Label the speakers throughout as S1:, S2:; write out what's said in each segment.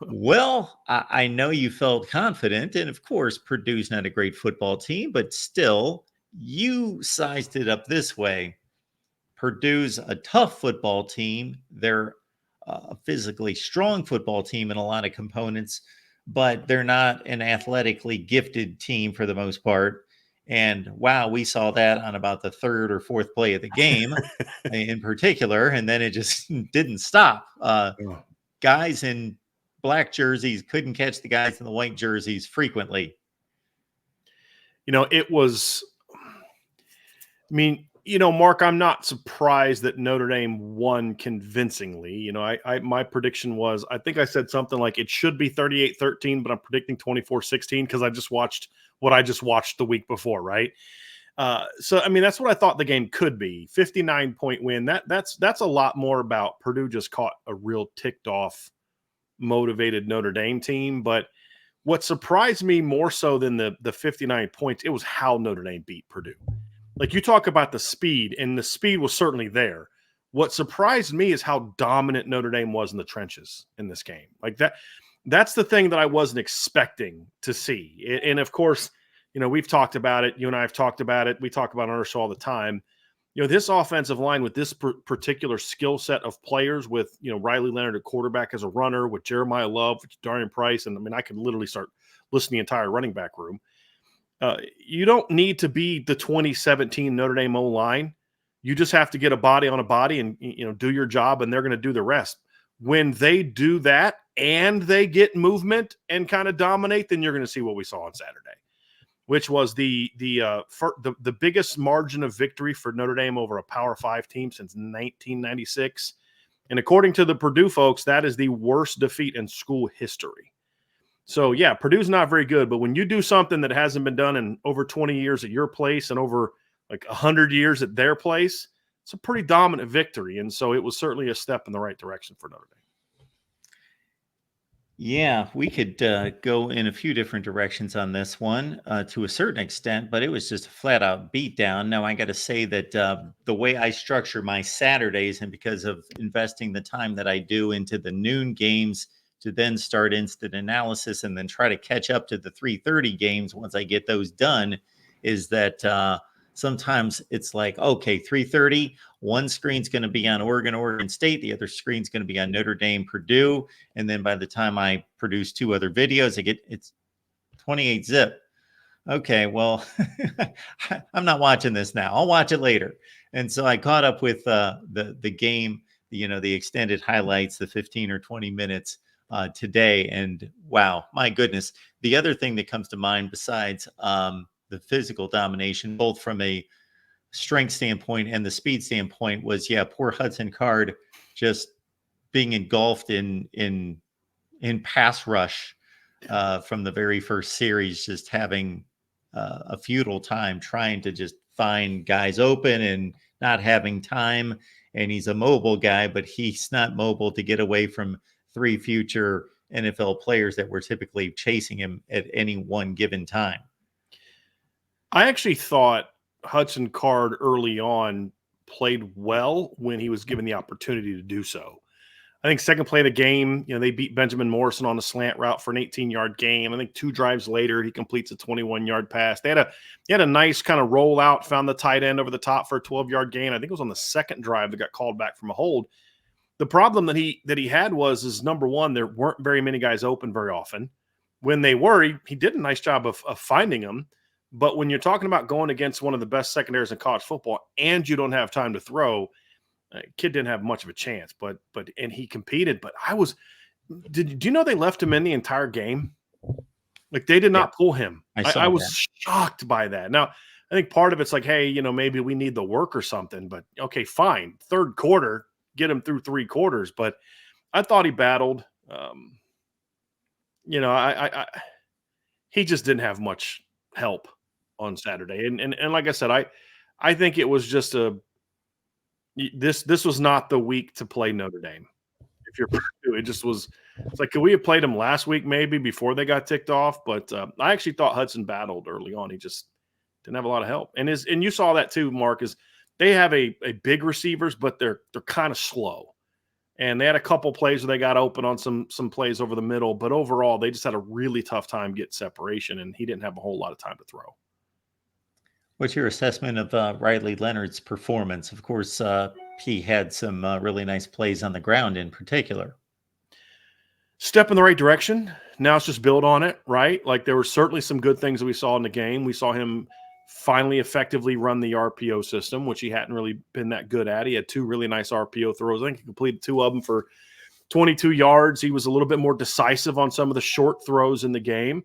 S1: Well, I know you felt confident, and of course, Purdue's not a great football team, but still, you sized it up this way. Purdue's a tough football team. They're a physically strong football team in a lot of components, but they're not an athletically gifted team for the most part. And wow, we saw that on about the third or fourth play of the game in particular, and then it just didn't stop.
S2: Yeah.
S1: Guys in black jerseys couldn't catch the guys in the white jerseys frequently.
S2: It was, Mark, I'm not surprised that Notre Dame won convincingly. My prediction was, I think I said something like it should be 38-13, but I'm predicting 24-16 because I just watched what I just watched the week before, right? That's what I thought the game could be. 59-point win. That's a lot more about Purdue just caught a real ticked off, motivated Notre Dame team. But what surprised me more so than the 59 points, it was how Notre Dame beat Purdue. Like, you talk about the speed, and the speed was certainly there. What surprised me is how dominant Notre Dame was in the trenches in this game. Like that's the thing that I wasn't expecting to see. And of course, we've talked about it. You and I have talked about it. We talk about it on our show all the time. This offensive line with this particular skill set of players with, Riley Leonard at quarterback as a runner, with Jeremiah Love, with Darian Price. And I could literally start listing the entire running back room. You don't need to be the 2017 Notre Dame O-line. You just have to get a body on a body and, do your job, and they're going to do the rest. When they do that and they get movement and kind of dominate, then you're going to see what we saw on Saturday, which was the biggest margin of victory for Notre Dame over a Power 5 team since 1996. And according to the Purdue folks, that is the worst defeat in school history. So, yeah, Purdue's not very good, but when you do something that hasn't been done in over 20 years at your place and over like 100 years at their place, it's a pretty dominant victory. And so it was certainly a step in the right direction for Notre Dame.
S1: Yeah, we could go in a few different directions on this one to a certain extent, but it was just a flat out beatdown. Now, I got to say that the way I structure my Saturdays, and because of investing the time that I do into the noon games to then start instant analysis and then try to catch up to the 3:30 games once I get those done, is that sometimes it's like, okay, 3:30, one screen's going to be on Oregon State, the other screen's going to be on Notre Dame, Purdue, and then by the time I produce two other videos, it's 28 zip. Okay, well, I'm not watching this now. I'll watch it later. And so I caught up with the game, the extended highlights, the 15 or 20 minutes today, and wow, my goodness. The other thing that comes to mind besides the physical domination, both from a strength standpoint and the speed standpoint, was poor Hudson Card just being engulfed in pass rush from the very first series, just having a futile time trying to just find guys open and not having time. And he's a mobile guy, but he's not mobile to get away from three future NFL players that were typically chasing him at any one given time.
S2: I actually thought Hudson Card early on played well when he was given the opportunity to do so. I think second play of the game, they beat Benjamin Morrison on a slant route for an 18-yard gain. I think 2 drives later, he completes a 21-yard pass. They had a nice kind of rollout, found the tight end over the top for a 12-yard gain. I think it was on the second drive that got called back from a hold. The problem that he had is number one, there weren't very many guys open very often. When they were, he did a nice job of finding them. But when you're talking about going against one of the best secondaries in college football and you don't have time to throw, kid didn't have much of a chance. But he competed. But do you know they left him in the entire game? Like, they did not pull him. I was shocked by that. Now, I think part of it's like, hey, maybe we need the work or something. But okay, fine. Third quarter, get him through 3 quarters. But I thought he battled. He just didn't have much help on Saturday. And like I said, I think it was just this was not the week to play Notre Dame. If you're Purdue, it's like, could we have played them last week maybe before they got ticked off? But I actually thought Hudson battled early on. He just didn't have a lot of help. And you saw that too, Mark, is they have a big receivers, but they're kind of slow. And they had a couple plays where they got open on some plays over the middle, but overall they just had a really tough time getting separation, and he didn't have a whole lot of time to throw.
S1: What's your assessment of Riley Leonard's performance? Of course, he had some really nice plays on the ground in particular.
S2: Step in the right direction. Now it's just build on it, right? Like there were certainly some good things that we saw in the game. We saw him finally effectively run the RPO system, which he hadn't really been that good at. He had 2 really nice RPO throws. I think he completed 2 of them for 22 yards. He was a little bit more decisive on some of the short throws in the game.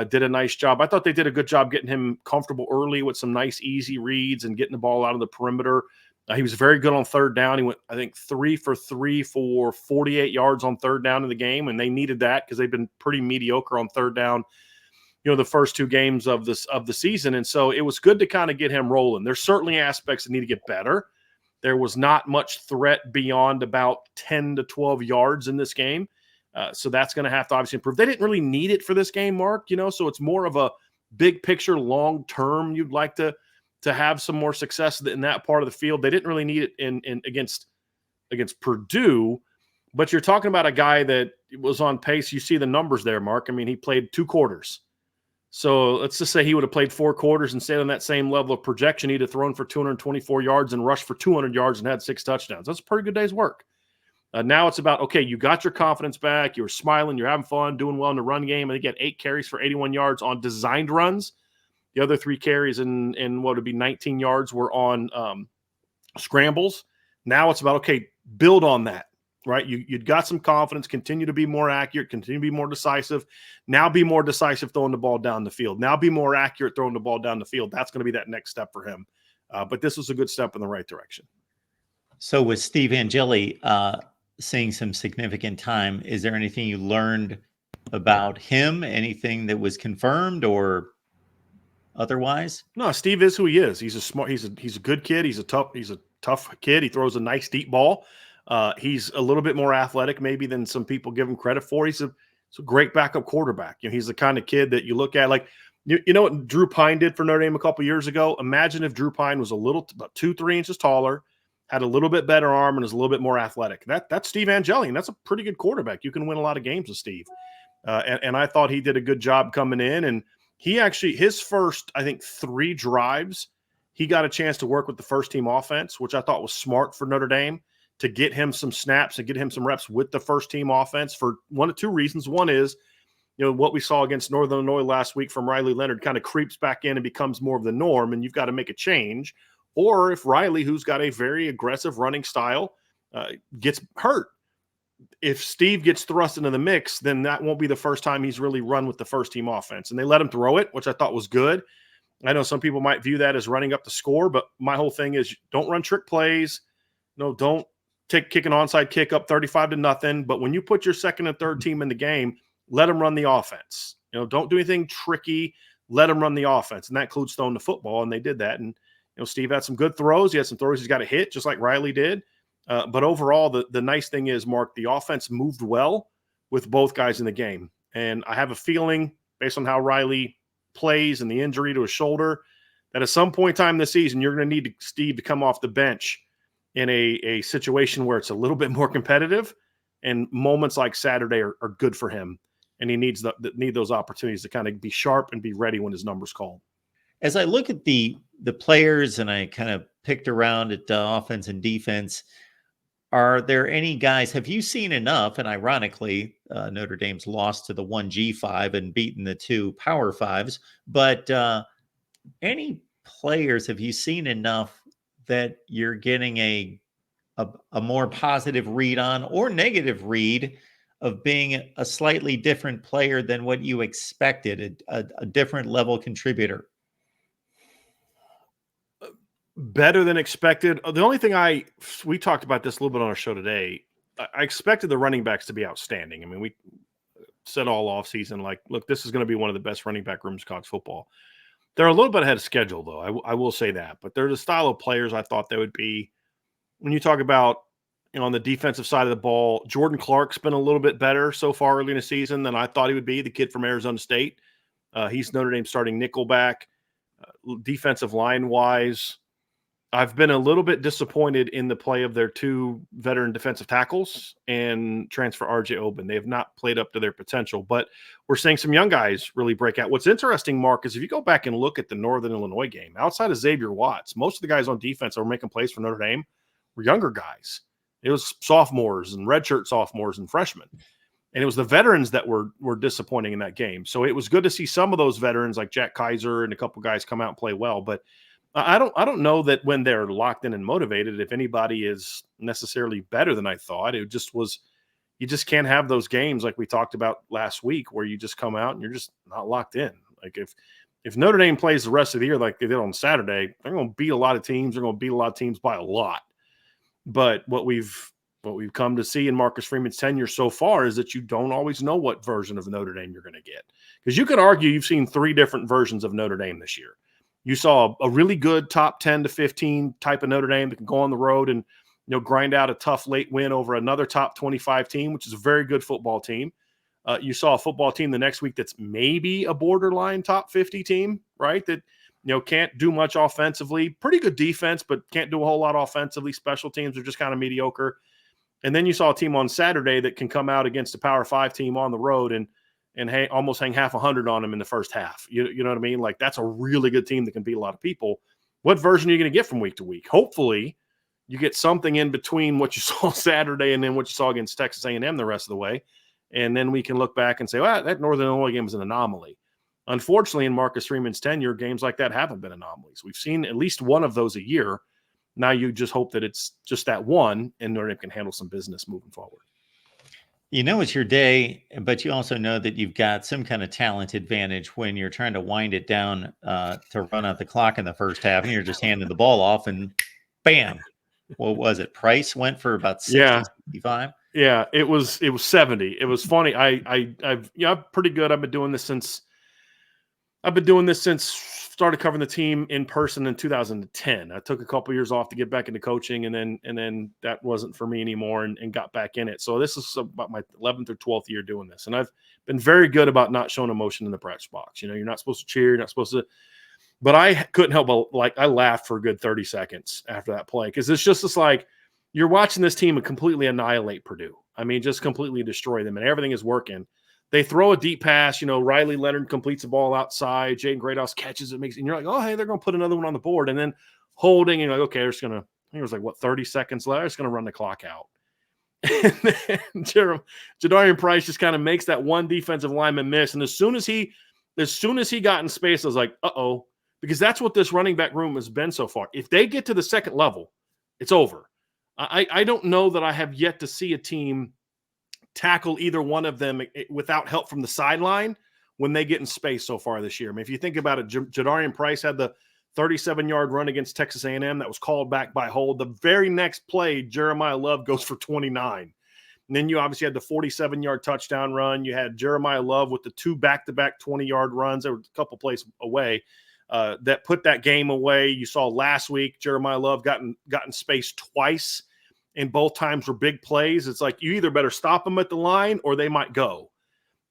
S2: Did a nice job. I thought they did a good job getting him comfortable early with some nice, easy reads and getting the ball out of the perimeter. He was very good on third down. He went, I think, 3 for 3 for 48 yards on third down in the game, and they needed that because they've been pretty mediocre on third down, the first 2 games of the season. And so it was good to kind of get him rolling. There's certainly aspects that need to get better. There was not much threat beyond about 10 to 12 yards in this game. So that's going to have to obviously improve. They didn't really need it for this game, Mark, so it's more of a big picture, long term. You'd like to have some more success in that part of the field. They didn't really need it in against Purdue, but you're talking about a guy that was on pace. You see the numbers there, Mark. I mean, he played 2 quarters. So let's just say he would have played 4 quarters and stayed on that same level of projection. He'd have thrown for 224 yards and rushed for 200 yards and had 6 touchdowns. That's a pretty good day's work. Now it's about, okay, you got your confidence back. You were smiling. You're having fun, doing well in the run game. And he got 8 carries for 81 yards on designed runs. The other 3 carries and what would be 19 yards were on scrambles. Now it's about, okay, build on that, right? You'd got some confidence, continue to be more accurate, continue to be more decisive. Now be more decisive throwing the ball down the field. Now be more accurate throwing the ball down the field. That's going to be that next step for him. But this was a good step in the right direction.
S1: So with Steve Angeli seeing some significant time, is there anything you learned about him? Anything that was confirmed or otherwise?
S2: No, Steve is who he is. He's a good kid. He's a tough kid. He throws a nice deep ball. He's a little bit more athletic maybe than some people give him credit for. He's a great backup quarterback. He's the kind of kid that you look at like, you know what Drew Pine did for Notre Dame a couple years ago? Imagine if Drew Pine was about 2-3 inches taller, had a little bit better arm, and is a little bit more athletic. That's Steve Angeli, and that's a pretty good quarterback. You can win a lot of games with Steve. And I thought he did a good job coming in. And he actually, his first, I think, 3 drives, he got a chance to work with the first team offense, which I thought was smart for Notre Dame to get him some snaps and get him some reps with the first team offense for 1 of 2 reasons. One is, what we saw against Northern Illinois last week from Riley Leonard kind of creeps back in and becomes more of the norm, and you've got to make a change. Or if Riley, who's got a very aggressive running style, gets hurt, if Steve gets thrust into the mix, then that won't be the first time he's really run with the first team offense. And they let him throw it, which I thought was good. I know some people might view that as running up the score, but my whole thing is don't run trick plays. No, don't kick an onside kick up 35-0. But when you put your second and third team in the game, let them run the offense. Don't do anything tricky. Let them run the offense. And that includes throwing the football. And they did that. And, Steve had some good throws. He had some throws he's got to hit, just like Riley did. But overall, the nice thing is, Mark, the offense moved well with both guys in the game. And I have a feeling, based on how Riley plays and the injury to his shoulder, that at some point in time this season, you're going to need Steve to come off the bench in a situation where it's a little bit more competitive. And moments like Saturday are good for him. And he needs those opportunities to kind of be sharp and be ready when his number's called.
S1: As I look at the players and I kind of picked around at offense and defense, are there any guys, have you seen enough? And ironically, Notre Dame's lost to the 1G5 and beaten the 2 Power 5s. But any players, have you seen enough that you're getting a more positive read on or negative read of being a slightly different player than what you expected, a different level contributor?
S2: Better than expected. The only thing we talked about this a little bit on our show today. I expected the running backs to be outstanding. I mean, we said all offseason, like, look, this is going to be one of the best running back rooms in college football. They're a little bit ahead of schedule, though. I will say that. But they're the style of players I thought they would be. When you talk about, on the defensive side of the ball, Jordan Clark's been a little bit better so far early in the season than I thought he would be, the kid from Arizona State. He's Notre Dame starting nickelback. Defensive line-wise, I've been a little bit disappointed in the play of their 2 veteran defensive tackles and transfer RJ Oben. They have not played up to their potential, but we're seeing some young guys really break out. What's interesting, Mark, is if you go back and look at the Northern Illinois game, outside of Xavier Watts, most of the guys on defense that were making plays for Notre Dame were younger guys. It was sophomores and redshirt sophomores and freshmen. And it was the veterans that were disappointing in that game. So it was good to see some of those veterans like Jack Kaiser and a couple guys come out and play well, but I don't know that when they're locked in and motivated, if anybody is necessarily better than I thought. It just was, you just can't have those games like we talked about last week where you just come out and you're just not locked in. Like if Notre Dame plays the rest of the year like they did on Saturday, they're going to beat a lot of teams. They're going to beat a lot of teams by a lot. But what we've come to see in Marcus Freeman's tenure so far is that you don't always know what version of Notre Dame you're going to get. Because you could argue you've seen 3 different versions of Notre Dame this year. You saw a really good top 10 to 15 type of Notre Dame that can go on the road and grind out a tough late win over another top 25 team, which is a very good football team. You saw a football team the next week that's maybe a borderline top 50 team, right? That can't do much offensively. Pretty good defense, but can't do a whole lot offensively. Special teams are just kind of mediocre. And then you saw a team on Saturday that can come out against a Power 5 team on the road and almost hang half 100 on them in the first half. You know what I mean? Like, that's a really good team that can beat a lot of people. What version are you going to get from week to week? Hopefully you get something in between what you saw Saturday and then what you saw against Texas A&M the rest of the way. And then we can look back and say, well, that Northern Illinois game was an anomaly. Unfortunately, in Marcus Freeman's tenure, games like that haven't been anomalies. We've seen at least one of those a year. Now you just hope that it's just that one and Notre Dame can handle some business moving forward.
S1: It's your day, but you also know that you've got some kind of talent advantage when you're trying to wind it down to run out the clock in the first half, and you're just handing the ball off, and bam, what was it? Price went for about 60, 65.
S2: Yeah, it was 70. It was funny. I'm pretty good. I've been doing this since started covering the team in person in 2010. I took a couple years off to get back into coaching, and then that wasn't for me anymore, and got back in it. So this is about my 11th or 12th year doing this, and I've been very good about not showing emotion in the press box. You're not supposed to cheer, you're not supposed to. But I couldn't help but I laughed for a good 30 seconds after that play, because it's just like you're watching this team completely annihilate Purdue. I mean, just completely destroy them, and everything is working. They throw a deep pass. Riley Leonard completes the ball outside. Jaden Greathouse catches it, and you're like, oh, hey, they're going to put another one on the board. And then holding, and you're like, okay, I think it was 30 seconds left. They're just going to run the clock out. And then Jadarian Price just kind of makes that one defensive lineman miss. And as soon as he got in space, I was like, uh-oh, because that's what this running back room has been so far. If they get to the second level, it's over. I don't know that I have yet to see a team tackle either one of them without help from the sideline when they get in space so far this year. I mean, if you think about it, Jadarian Price had the 37-yard run against Texas A&M that was called back by hold. The very next play, Jeremiah Love goes for 29. And then you obviously had the 47-yard touchdown run. You had Jeremiah Love with the 2 back-to-back 20-yard runs. There were a couple plays away that put that game away. You saw last week Jeremiah Love got in space twice, and both times were big plays. It's like you either better stop them at the line or they might go.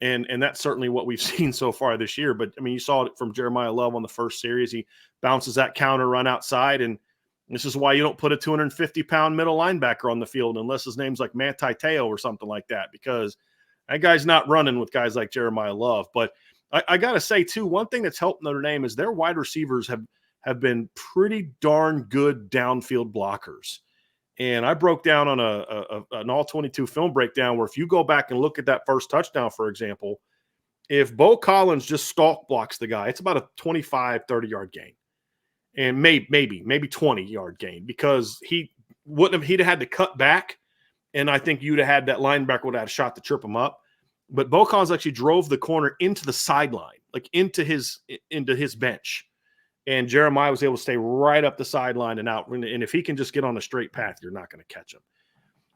S2: And that's certainly what we've seen so far this year. But, I mean, you saw it from Jeremiah Love on the first series. He bounces that counter run outside, and this is why you don't put a 250-pound middle linebacker on the field unless his name's like Manti Te'o or something like that, because that guy's not running with guys like Jeremiah Love. But I got to say, too, one thing that's helped Notre Dame is their wide receivers have been pretty darn good downfield blockers. And I broke down on an all-22 film breakdown where if you go back and look at that first touchdown, for example, if Bo Collins just stalk blocks the guy, it's about a 25, 30-yard gain. And maybe 20-yard gain, because he'd have had to cut back, and I think you'd have had that linebacker would have had a shot to trip him up. But Bo Collins actually drove the corner into the sideline, like into his bench. And Jeremiah was able to stay right up the sideline and out. And if he can just get on a straight path, you're not going to catch him.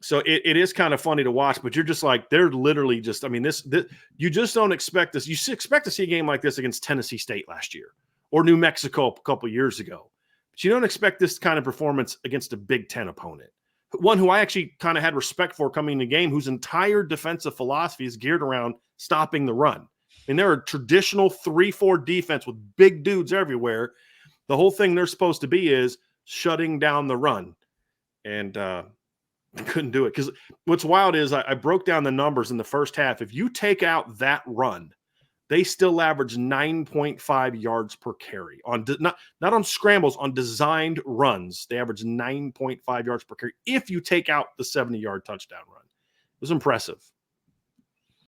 S2: So it is kind of funny to watch, but you're just like, they're literally just, I mean, this you just don't expect this. You expect to see a game like this against Tennessee State last year or New Mexico a couple years ago. But you don't expect this kind of performance against a Big Ten opponent. One who I actually kind of had respect for coming in the game, whose entire defensive philosophy is geared around stopping the run. And they're a traditional 3-4 defense with big dudes everywhere. The whole thing they're supposed to be is shutting down the run. And couldn't do it. Because what's wild is I broke down the numbers in the first half. If you take out that run, they still average 9.5 yards per carry on not on scrambles, on designed runs. They average 9.5 yards per carry if you take out the 70-yard touchdown run. It was impressive.